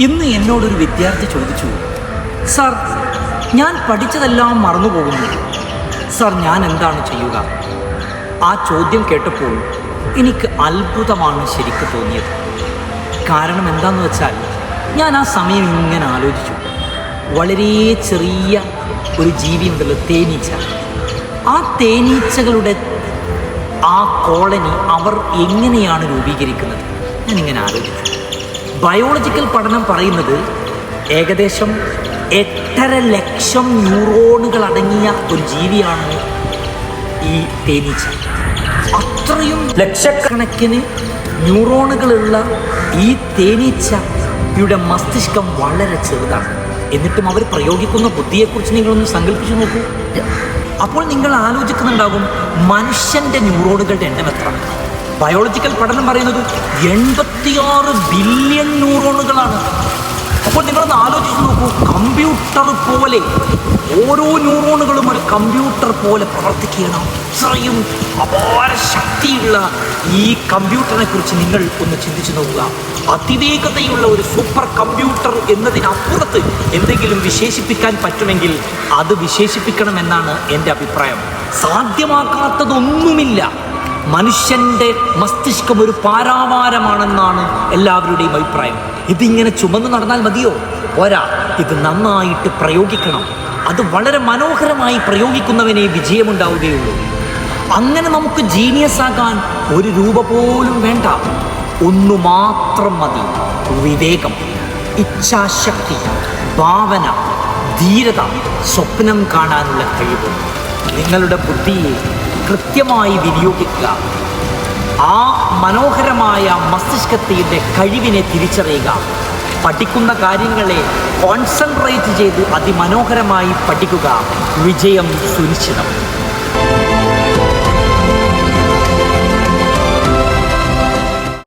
ഇന്ന് എന്നോടൊരു വിദ്യാർത്ഥി ചോദിച്ചു, സാർ, ഞാൻ പഠിച്ചതെല്ലാം മറന്നുപോകുന്നു. സാർ, ഞാൻ എന്താണ് ചെയ്യുക? ആ ചോദ്യം കേട്ടപ്പോൾ എനിക്ക് അത്ഭുതമാണ് ശരിക്ക് തോന്നിയത്. കാരണം എന്താണെന്ന് വെച്ചാൽ, ഞാൻ ആ സമയം ഇങ്ങനെ ആലോചിച്ചു. വളരെ ചെറിയ ഒരു ജീവി ഉണ്ടല്ലോ, തേനീച്ച. ആ തേനീച്ചകളുടെ ആ കോളനി അവർ എങ്ങനെയാണ് രൂപീകരിക്കുന്നത്? ഞാനിങ്ങനെ ആലോചിച്ചു. ബയോളജിക്കൽ പഠനം പറയുന്നത് ഏകദേശം 8.5 ലക്ഷം ന്യൂറോണുകൾ അടങ്ങിയ ഒരു ജീവിയാണ് ഈ തേനീച്ച. അത്രയും ലക്ഷക്കണക്കിന് ന്യൂറോണുകളുള്ള ഈ തേനീച്ചയുടെ മസ്തിഷ്കം വളരെ ചെറുതാണ്. എന്നിട്ടും അവർ പ്രയോഗിക്കുന്ന ബുദ്ധിയെക്കുറിച്ച് നിങ്ങളൊന്ന് സങ്കല്പിച്ചു നോക്കൂ. അപ്പോൾ നിങ്ങൾ ആലോചിക്കുന്നുണ്ടാകും, മനുഷ്യൻ്റെ ന്യൂറോണുകളുടെ എണ്ണം എത്ര? ബയോളജിക്കൽ പഠനം പറയുന്നത് 86 ബില്യൺ ന്യൂറോണുകളാണ്. അപ്പോൾ നിങ്ങളൊന്ന് ആലോചിച്ച് നോക്കൂ, കമ്പ്യൂട്ടർ പോലെ ഓരോ ന്യൂറോണുകളും ഒരു കമ്പ്യൂട്ടർ പോലെ പ്രവർത്തിക്കണം. അത്രയും അപാര ശക്തിയുള്ള ഈ കമ്പ്യൂട്ടറിനെ കുറിച്ച് നിങ്ങൾ ഒന്ന് ചിന്തിച്ചു നോക്കുക. അതിവേഗതയുള്ള ഒരു സൂപ്പർ കമ്പ്യൂട്ടർ എന്നതിനപ്പുറത്ത് എന്തെങ്കിലും വിശേഷിപ്പിക്കാൻ പറ്റുമെങ്കിൽ അത് വിശേഷിപ്പിക്കണമെന്നാണ് എൻ്റെ അഭിപ്രായം. സാധ്യമാക്കാത്തതൊന്നുമില്ല. മനുഷ്യൻ്റെ മസ്തിഷ്കം ഒരു പാരാവാരമാണെന്നാണ് എല്ലാവരുടെയും അഭിപ്രായം. ഇതിങ്ങനെ ചുമന്ന് നടന്നാൽ മതിയോ? പോരാ, ഇത് നന്നായിട്ട് പ്രയോഗിക്കണം. അത് വളരെ മനോഹരമായി പ്രയോഗിക്കുന്നവനെ വിജയമുണ്ടാവുകയുള്ളൂ. അങ്ങനെ നമുക്ക് ജീനിയസ് ആകാൻ ഒരു രൂപ പോലും വേണ്ട. ഒന്നു മാത്രം മതി: വിവേകം, ഇച്ഛാശക്തി, ഭാവന, ധീരത, സ്വപ്നം കാണാനുള്ള കഴിവ്. നിങ്ങളുടെ ബുദ്ധിയെ കൃത്യമായി വിനിയോഗിക്കുക. ആ മനോഹരമായ മസ്തിഷ്കത്തിൻ്റെ കഴിവിനെ തിരിച്ചറിയുക. പഠിക്കുന്ന കാര്യങ്ങളെ കോൺസെൻട്രേറ്റ് ചെയ്ത് അതിമനോഹരമായി പഠിക്കുക. വിജയം സുനിശ്ചിതം.